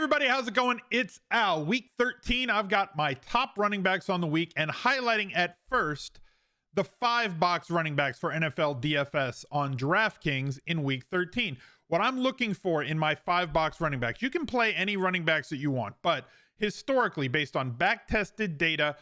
Everybody, how's it going? It's Al. Week 13, I've got my top running backs on the week, and highlighting at first the 5-box running backs for NFL DFS on Draftkings in week 13. What I'm looking for in my 5-box running backs, you can play any running backs that you want, but historically, based on back-tested data,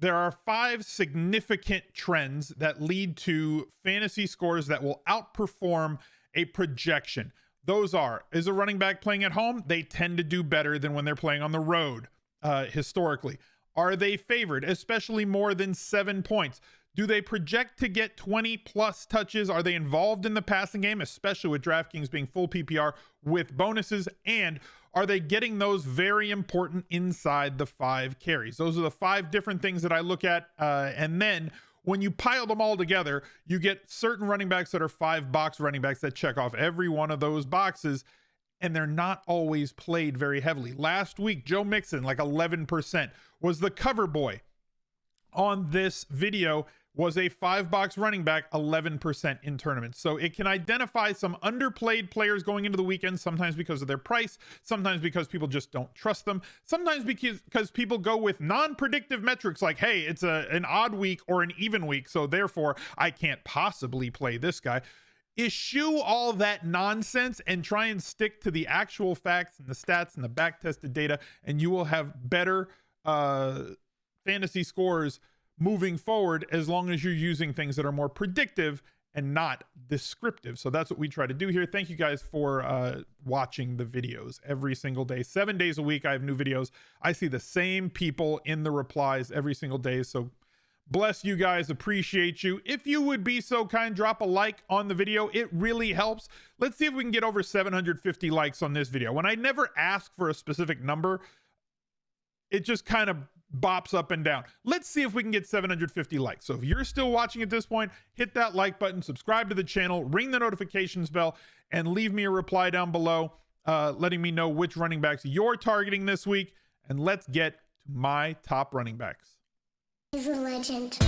there are 5 significant trends that lead to fantasy scores that will outperform a projection. Those are, is a running back playing at home? They tend to do better than when they're playing on the road, historically. Are they favored, especially more than 7 points? Do they project to get 20 plus touches? Are they involved in the passing game, especially with DraftKings being full PPR with bonuses? And are they getting those very important inside the 5 carries? Those are the 5 different things that I look at. And then when you pile them all together, you get certain running backs that are 5-box running backs that check off every one of those boxes, and they're not always played very heavily. Last week, Joe Mixon, like 11%, was the cover boy on this video, was a 5-box running back, 11% in tournaments. So it can identify some underplayed players going into the weekend, sometimes because of their price, sometimes because people just don't trust them, sometimes because people go with non-predictive metrics like, hey, it's an odd week or an even week, so therefore I can't possibly play this guy. Eschew all that nonsense and try and stick to the actual facts and the stats and the back-tested data, and you will have better fantasy scores moving forward, as long as you're using things that are more predictive and not descriptive. So that's what we try to do here. Thank you guys for watching the videos every single day. 7 days a week I have new videos. I see the same people in the replies every single day, so bless you guys, appreciate you. If you would be so kind, drop a like on the video. It really helps. Let's see if we can get over 750 likes on this video. When I never ask for a specific number, it just kind of bops up and down. Let's see if we can get 750 likes. So if you're still watching at this point, hit that like button, subscribe to the channel, ring the notifications bell, and leave me a reply down below letting me know which running backs you're targeting this week. And let's get to my top running backs. He's a legend.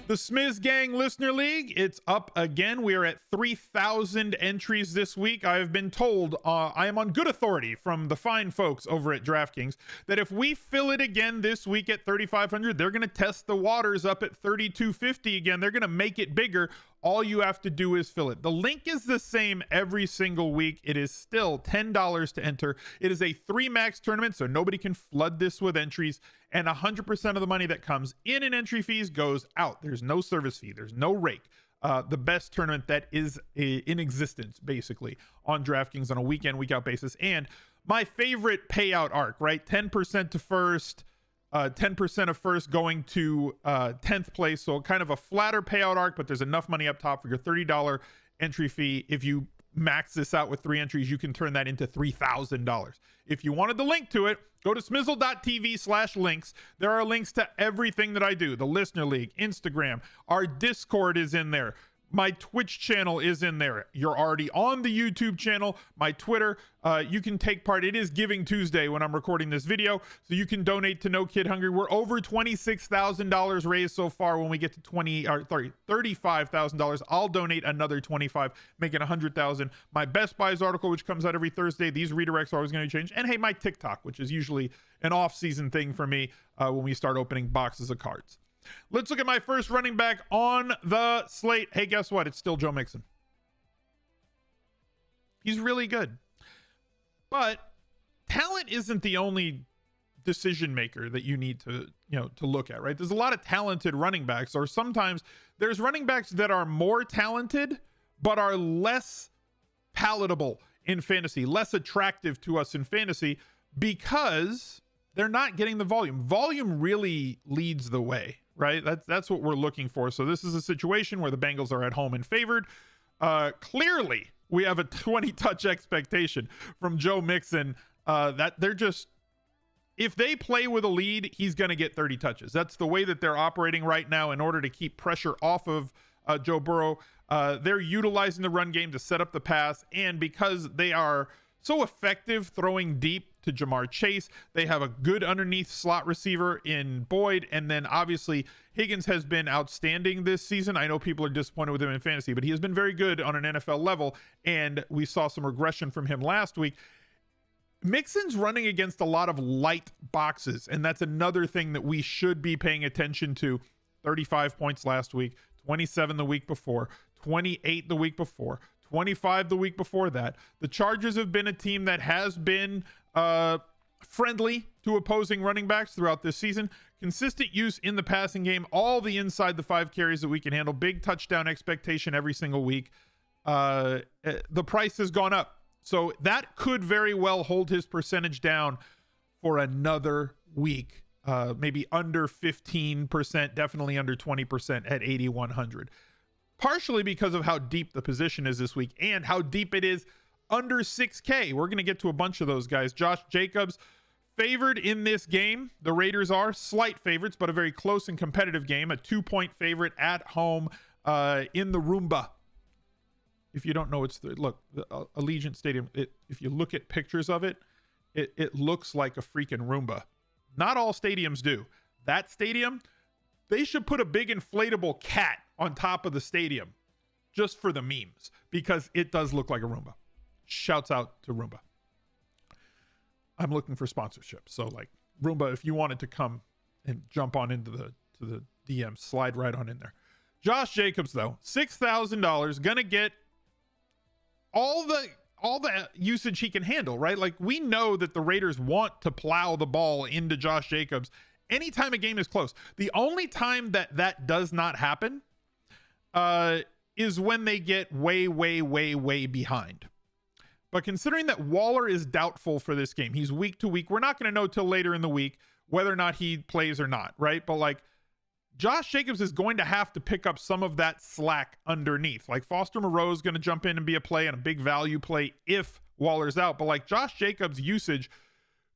The Smiz Gang Listener League, it's up again. We are at 3,000 entries this week. I have been told, I am on good authority from the fine folks over at DraftKings, that if we fill it again this week at 3,500, they're going to test the waters up at 3,250 again. They're going to make it bigger. All you have to do is fill it. The link is the same every single week. It is still $10 to enter. It is a 3-max tournament, so nobody can flood this with entries. And 100% of the money that comes in entry fees goes out. There's no service fee. There's no rake. The best tournament that is in existence, basically, on DraftKings on a week-in, week-out basis. And my favorite payout arc, right? 10% to first, 10% of first going to 10th place. So kind of a flatter payout arc, but there's enough money up top for your $30 entry fee. If you max this out with 3 entries, you can turn that into $3,000. If you wanted the link to it, go to smizzle.tv/links. There are links to everything that I do. The Listener League, Instagram, our Discord is in there. My Twitch channel is in there. You're already on the YouTube channel. My Twitter, you can take part. It is Giving Tuesday when I'm recording this video, so you can donate to No Kid Hungry. We're over $26,000 raised so far. When we get to $35,000, I'll donate another 25, making 100,000. My Best Buys article, which comes out every Thursday. These redirects are always going to change. And hey, my TikTok, which is usually an off-season thing for me when we start opening boxes of cards. Let's look at my first running back on the slate. Hey, guess what? It's still Joe Mixon. He's really good. But talent isn't the only decision maker that you need to, to look at, right? There's a lot of talented running backs, or sometimes there's running backs that are more talented, but are less palatable in fantasy, less attractive to us in fantasy because they're not getting the volume. Volume really leads the way, right? That's what we're looking for. So this is a situation where the Bengals are at home and favored. Clearly, we have a 20-touch expectation from Joe Mixon. That they're just, if they play with a lead, he's going to get 30 touches. That's the way that they're operating right now in order to keep pressure off of Joe Burrow. They're utilizing the run game to set up the pass, and because they are so effective throwing deep to Jamar Chase. They have a good underneath slot receiver in Boyd. And then obviously Higgins has been outstanding this season. I know people are disappointed with him in fantasy, but he has been very good on an NFL level. And we saw some regression from him last week. MIXON's running against a lot of light boxes, and that's another thing that we should be paying attention to. 35 points last week, 27 the week before, 28 the week before, 25 the week before that. The Chargers have been a team that has been friendly to opposing running backs throughout this season. Consistent use in the passing game, all the inside the 5 carries that we can handle, big touchdown expectation every single week. The price has gone up. So that could very well hold his percentage down for another week. Maybe under 15%, definitely under 20% at 8,100. Partially because of how deep the position is this week and how deep it is under 6K. We're going to get to a bunch of those guys. Josh Jacobs favored in this game. The Raiders are slight favorites, but a very close and competitive game. A 2-point favorite at home in the Roomba. If you don't know, it's look, the Allegiant Stadium. If you look at pictures of it, it looks like a freaking Roomba. Not all stadiums do. That stadium, they should put a big inflatable cat on top of the stadium just for the memes, because it does look like a Roomba. Shouts out to Roomba. I'm looking for sponsorship. So like Roomba, if you wanted to come and jump on into the DM, slide right on in there. Josh Jacobs though, $6,000, gonna get all the usage he can handle, right? Like we know that the Raiders want to plow the ball into Josh Jacobs anytime a game is close. The only time that does not happen is when they get way behind. But considering that Waller is doubtful for this game, he's week to week, we're not going to know till later in the week whether or not he plays or not, right? But like Josh Jacobs is going to have to pick up some of that slack underneath. Like Foster Moreau is going to jump in and be a play and a big value play if Waller's out. But like Josh Jacobs' usage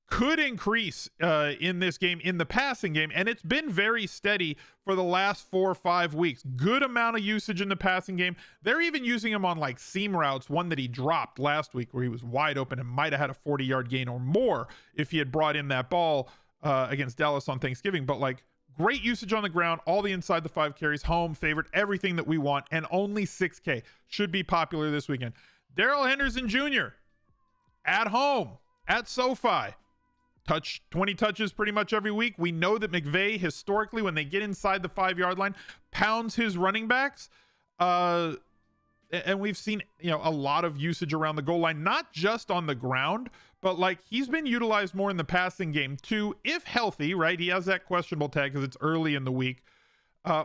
could increase in this game, in the passing game. And it's been very steady for the last 4 or 5 weeks. Good amount of usage in the passing game. They're even using him on like seam routes, one that he dropped last week where he was wide open and might have had a 40-yard gain or more if he had brought in that ball against Dallas on Thanksgiving. But like, great usage on the ground, all the inside the 5 carries, home, favorite, everything that we want, and only 6K. Should be popular this weekend. Darrell Henderson Jr. at home, at SoFi. 20 touches pretty much every week. We know that McVay, historically, when they get inside the 5-yard line, pounds his running backs. And we've seen, a lot of usage around the goal line, not just on the ground, but like he's been utilized more in the passing game too, if healthy, right? He has that questionable tag because it's early in the week.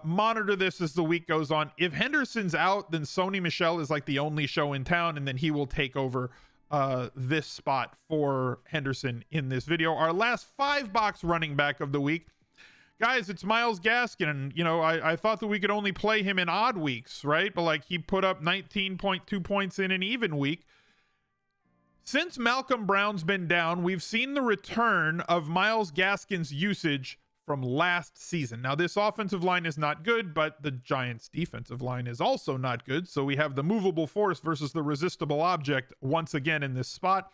Monitor this as the week goes on. If Henderson's out, then Sony Michel is like the only show in town, and then he will take over this spot for Henderson in this video. Our last 5-box running back of the week. Guys, it's Myles Gaskin, and I thought that we could only play him in odd weeks, right? But like he put up 19.2 points in an even week. Since Malcolm Brown's been down, we've seen the return of Myles Gaskin's usage from last season. Now, this offensive line is not good, but the Giants' defensive line is also not good. So we have the movable force versus the resistible object once again in this spot.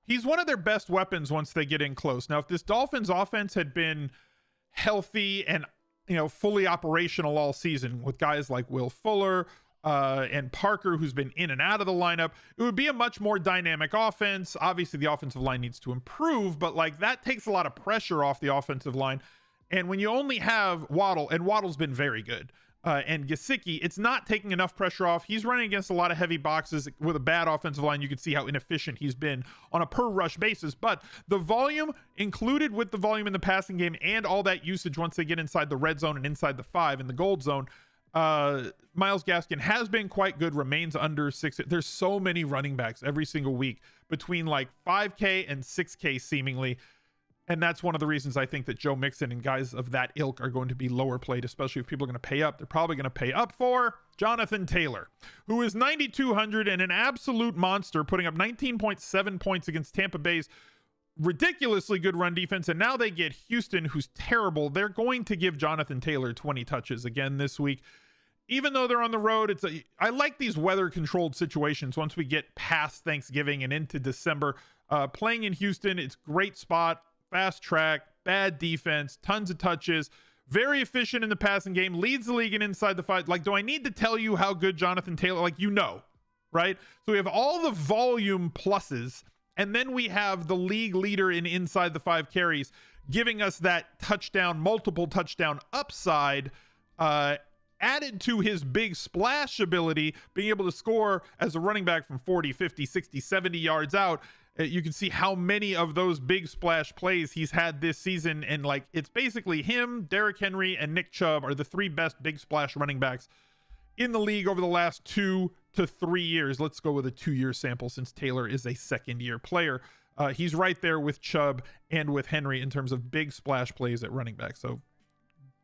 He's one of their best weapons once they get in close. Now, if this Dolphins offense had been healthy and fully operational all season with guys like Will Fuller and Parker, who's been in and out of the lineup, it would be a much more dynamic offense. Obviously, the offensive line needs to improve, but like that takes a lot of pressure off the offensive line. And when you only have Waddle, and Waddle's been very good, and Gesicki, it's not taking enough pressure off. He's running against a lot of heavy boxes with a bad offensive line. You can see how inefficient he's been on a per rush basis, but the volume included with the volume in the passing game and all that usage once they get inside the red zone and inside the 5 in the gold zone, Myles Gaskin has been quite good, remains under 6. There's so many running backs every single week between like 5K and 6K seemingly. And that's one of the reasons I think that Joe Mixon and guys of that ilk are going to be lower played, especially if people are going to pay up. They're probably going to pay up for Jonathan Taylor, who is 9,200 and an absolute monster, putting up 19.7 points against Tampa Bay's ridiculously good run defense. And now they get Houston, who's terrible. They're going to give Jonathan Taylor 20 touches again this week. even though they're on the road, I like these weather controlled situations. Once we get past Thanksgiving and into December, playing in Houston, it's great spot, fast track, bad defense, tons of touches, very efficient in the passing game, leads the league in inside the five. Like, do I need to tell you how good Jonathan Taylor, like, you know, right? So we have all the volume pluses, and then we have the league leader in inside the 5 carries, giving us that touchdown, multiple touchdown upside, added to his big splash ability, being able to score as a running back from 40, 50, 60, 70 yards out. You can see how many of those big splash plays he's had this season. And like, it's basically him, Derrick Henry, and Nick Chubb are the 3 best big splash running backs in the league over the last 2 to 3 years. Let's go with a 2-year sample since Taylor is a second-year player. He's right there with Chubb and with Henry in terms of big splash plays at running back. So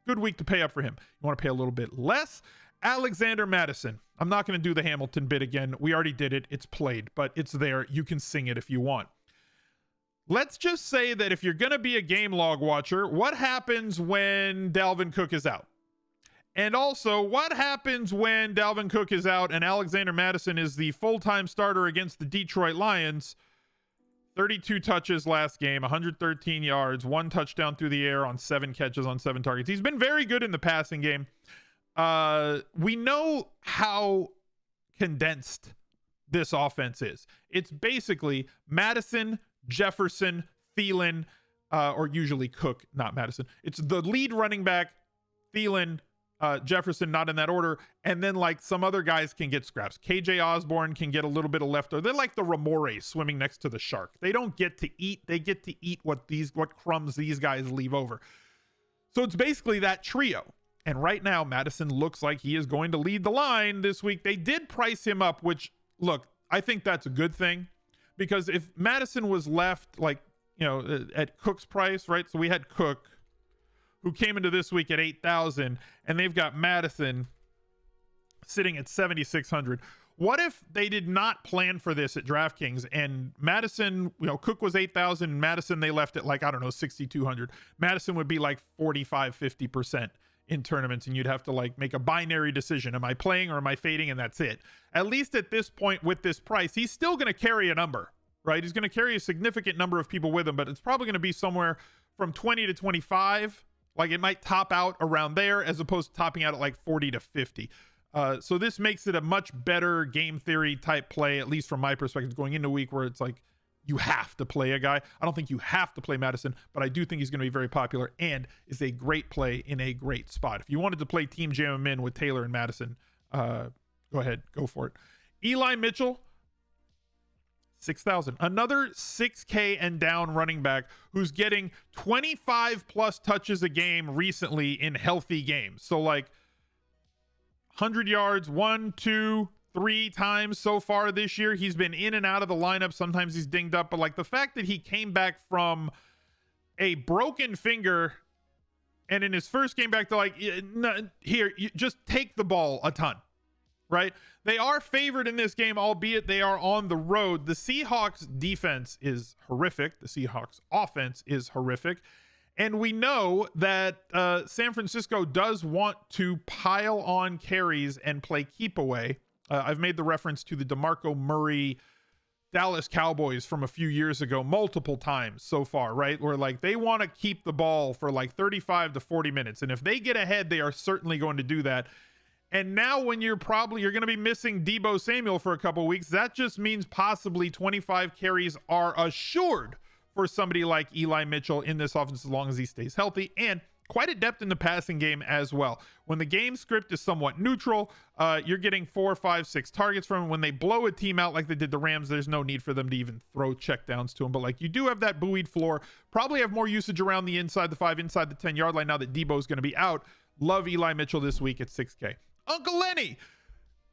good week to pay up for him. You want to pay a little bit less? Alexander Mattison. I'm not going to do the Hamilton bit again. We already did it. It's played, but it's there. You can sing it if you want. Let's just say that if you're going to be a game log watcher, what happens when Dalvin Cook is out? And also, what happens when Dalvin Cook is out and Alexander Mattison is the full-time starter against the Detroit Lions? 32 touches last game, 113 yards, 1 touchdown through the air on 7 catches on 7 targets. He's been very good in the passing game. We know how condensed this offense is. It's basically Mattison, Jefferson, Thielen, or usually Cook, not Mattison. It's the lead running back, Thielen, Jefferson, not in that order, and then like some other guys can get scraps. KJ Osborne can get a little bit of leftover. They're like the remores swimming next to the shark. They don't get to eat. They get to eat what crumbs these guys leave over. So it's basically that trio. And right now, Mattison looks like he is going to lead the line this week. They did price him up, which, look, I think that's a good thing, because if Mattison was left, like, you know, at Cook's price, right? So we had Cook, who came into this week at 8,000, and they've got Mattison sitting at 7,600. What if they did not plan for this at DraftKings and Mattison, you know, Cook was 8,000, Mattison, they left it like, I don't know, 6,200. Mattison would be like 45, 50% in tournaments, and you'd have to like make a binary decision. Am I playing or am I fading? And that's it. At least at this point with this price, he's still going to carry a number, right? He's going to carry a significant number of people with him, but it's probably going to be somewhere from 20 to 25. Like it might top out around there as opposed to topping out at like 40 to 50. So this makes it a much better game theory type play, at least from my perspective, going into a week where it's like you have to play a guy. I don't think you have to play Mattison, but I do think he's going to be very popular and is a great play in a great spot. If you wanted to play Team Jam him in with Taylor and Mattison, go ahead, go for it. Eli Mitchell, 6,000. Another 6K and down running back who's getting 25 plus touches a game recently in healthy games. So like 100 yards, 1, 2, 3 times so far this year. He's been in and out of the lineup. Sometimes he's dinged up, but like the fact that he came back from a broken finger and in his first game back to like, here, you just take the ball a ton. Right? They are favored in this game, albeit they are on the road. The Seahawks defense is horrific. The Seahawks offense is horrific. And we know that San Francisco does want to pile on carries and play keep away. I've made the reference to the DeMarco Murray Dallas Cowboys from a few years ago multiple times so far, right? Where like they want to keep the ball for like 35 to 40 minutes. And if they get ahead, they are certainly going to do that. And now when you're going to be missing Deebo Samuel for a couple weeks, that just means possibly 25 carries are assured for somebody like Eli Mitchell in this offense as long as he stays healthy, and quite adept in the passing game as well. When the game script is somewhat neutral, you're getting 4, 5, 6 targets from him. When they blow a team out like they did the Rams, there's no need for them to even throw checkdowns to him. But like you do have that buoyed floor, probably have more usage around the inside the 5, inside the 10 yard line now that Deebo's going to be out. Love Eli Mitchell this week at 6K. Uncle Lenny.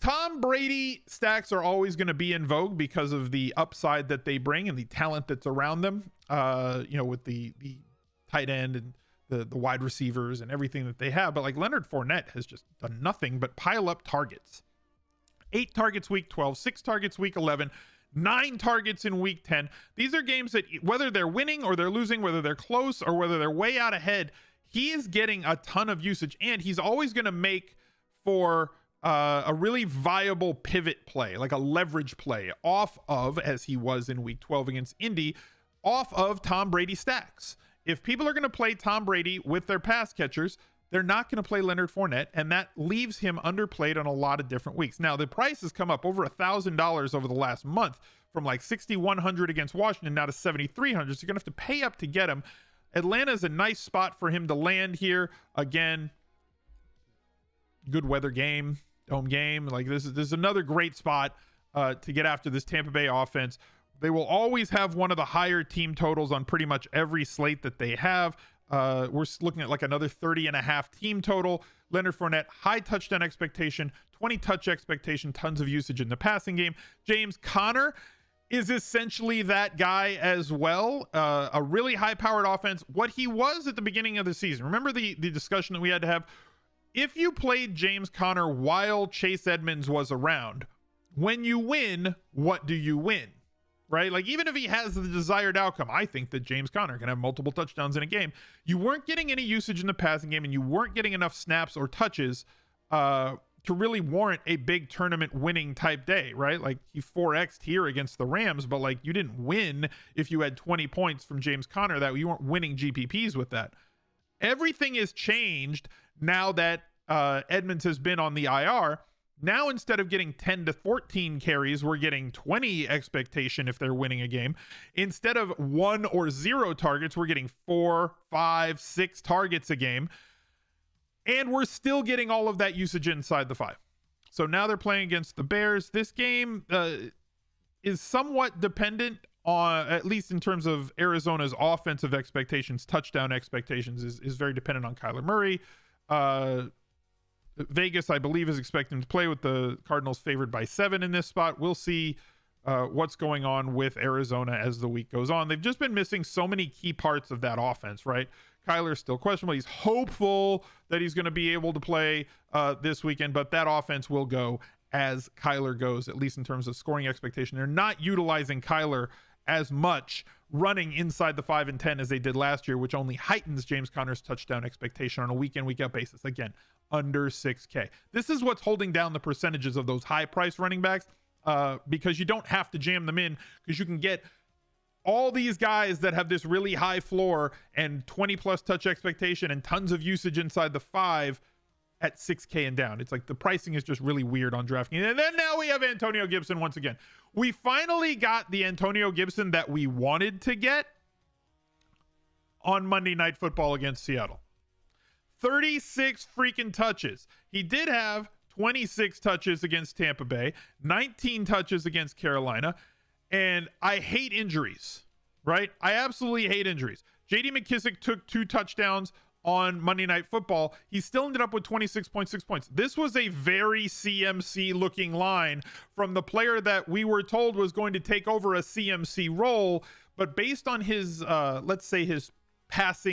Tom Brady stacks are always going to be in vogue because of the upside that they bring and the talent that's around them, you know, with the tight end and the wide receivers and everything that they have. But like Leonard Fournette has just done nothing but pile up targets. 8 targets week 12, 6 targets week 11, 9 targets in week 10. These are games that whether they're winning or they're losing, whether they're close or whether they're way out ahead, he is getting a ton of usage, and he's always going to make for a really viable pivot play, like a leverage play off of, as he was in week 12 against Indy, off of Tom Brady stacks. If people are going to play Tom Brady with their pass catchers, they're not going to play Leonard Fournette, and that leaves him underplayed on a lot of different weeks. Now, the price has come up over $1,000 over the last month, from like $6,100 against Washington now to $7,300. So you're going to have to pay up to get him. Atlanta is a nice spot for him to land here. Again, good weather game, home game. Like this is another great spot to get after this Tampa Bay offense. They will always have one of the higher team totals on pretty much every slate that they have. We're looking at like another 30.5 team total. Leonard Fournette, high touchdown expectation, 20 touch expectation, tons of usage in the passing game. James Conner is essentially that guy as well. A really high-powered offense. What he was at the beginning of the season. Remember the discussion that we had to have? If you played James Conner while Chase Edmonds was around, when you win, what do you win? Right? Like, even if he has the desired outcome, I think that James Conner can have multiple touchdowns in a game. You weren't getting any usage in the passing game, and you weren't getting enough snaps or touches to really warrant a big tournament winning type day, right? Like, he 4x'd here against the Rams, but like, you didn't win if you had 20 points from James Conner. That you weren't winning GPPs with that. Everything has changed now that Edmonds has been on the IR. Now, instead of getting 10 to 14 carries, we're getting 20 expectation if they're winning a game. Instead of 1 or 0 targets, we're getting 4, 5, 6 targets a game. And we're still getting all of that usage inside the 5. So now they're playing against the Bears. This game is somewhat dependent on, at least in terms of Arizona's offensive expectations, touchdown expectations is very dependent on Kyler Murray. Vegas, I believe, is expecting to play with the Cardinals favored by 7 in this spot. We'll see what's going on with Arizona as the week goes on. They've just been missing so many key parts of that offense, right? Kyler's still questionable. He's hopeful that he's going to be able to play this weekend, but that offense will go as Kyler goes, at least in terms of scoring expectation. They're not utilizing Kyler as much running inside the 5 and 10 as they did last year, which only heightens James Conner's touchdown expectation on a week in, week out basis. Again, under 6K. This is what's holding down the percentages of those high price running backs, because you don't have to jam them in, because you can get all these guys that have this really high floor and 20 plus touch expectation and tons of usage inside the 5 at 6K and down. It's like the pricing is just really weird on DraftKings. And then now we have Antonio Gibson once again. We finally got the Antonio Gibson that we wanted to get on Monday Night Football against Seattle. 36 freaking touches. He did have 26 touches against Tampa Bay, 19 touches against Carolina, and I hate injuries, right? I absolutely hate injuries. JD McKissic took 2 touchdowns on Monday Night Football. He still ended up with 26.6 points. This was a very CMC looking line from the player that we were told was going to take over a CMC role, but based on his, let's say his pass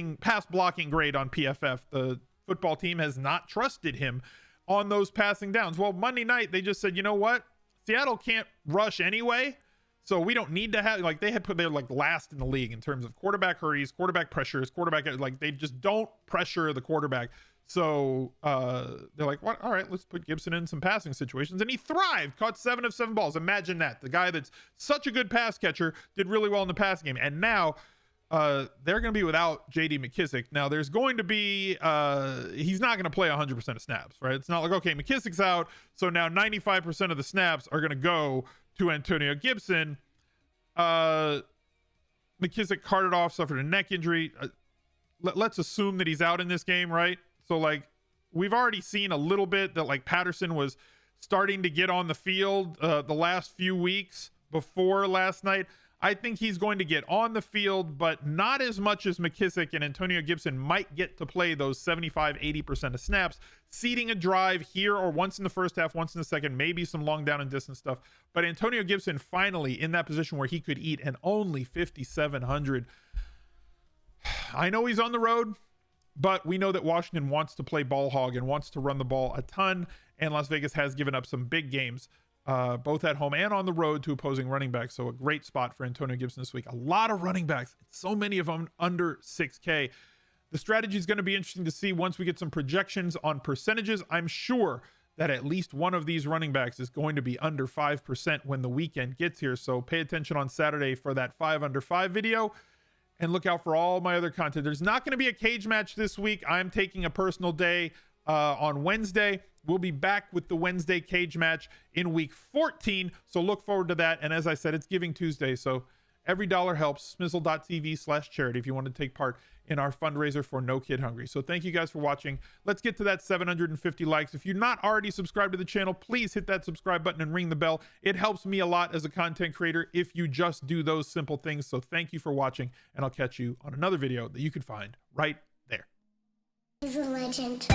blocking grade on PFF, the football team has not trusted him on those passing downs. Well, Monday night, they just said, you know what? Seattle can't rush anyway. So we don't need to have, like, they had put their like last in the league in terms of quarterback hurries, quarterback pressures, like they just don't pressure the quarterback. So they're like, what? All right, let's put Gibson in some passing situations. And he thrived, caught 7 of 7 balls. Imagine that. The guy that's such a good pass catcher did really well in the pass game. And now they're going to be without JD McKissic. Now there's going to be, he's not going to play 100% of snaps, right? It's not like, okay, McKissic's out, so now 95% of the snaps are going to go to Antonio Gibson. McKissic carted off, suffered a neck injury. Let's assume that he's out in this game, right? So like, we've already seen a little bit that like Patterson was starting to get on the field the last few weeks before last night. I think he's going to get on the field, but not as much as McKissic, and Antonio Gibson might get to play those 75-80% of snaps, seeding a drive here or once in the first half, once in the second, maybe some long down and distance stuff. But Antonio Gibson finally in that position where he could eat, and only 5,700. I know he's on the road, but we know that Washington wants to play ball hog and wants to run the ball a ton, and Las Vegas has given up some big games, both at home and on the road, to opposing running backs. So a great spot for Antonio Gibson this week. A lot of running backs, so many of them under 6K. The strategy is going to be interesting to see once we get some projections on percentages. I'm sure that at least one of these running backs is going to be under 5% when the weekend gets here. So pay attention on Saturday for that 5 under 5 video and look out for all my other content. There's not going to be a cage match this week. I'm taking a personal day on Wednesday. We'll be back with the Wednesday cage match in week 14. So look forward to that. And as I said, it's Giving Tuesday. So every dollar helps. Smizzle.tv/charity if you want to take part in our fundraiser for No Kid Hungry. So thank you guys for watching. Let's get to that 750 likes. If you're not already subscribed to the channel, please hit that subscribe button and ring the bell. It helps me a lot as a content creator if you just do those simple things. So thank you for watching, and I'll catch you on another video that you can find right there. He's a legend.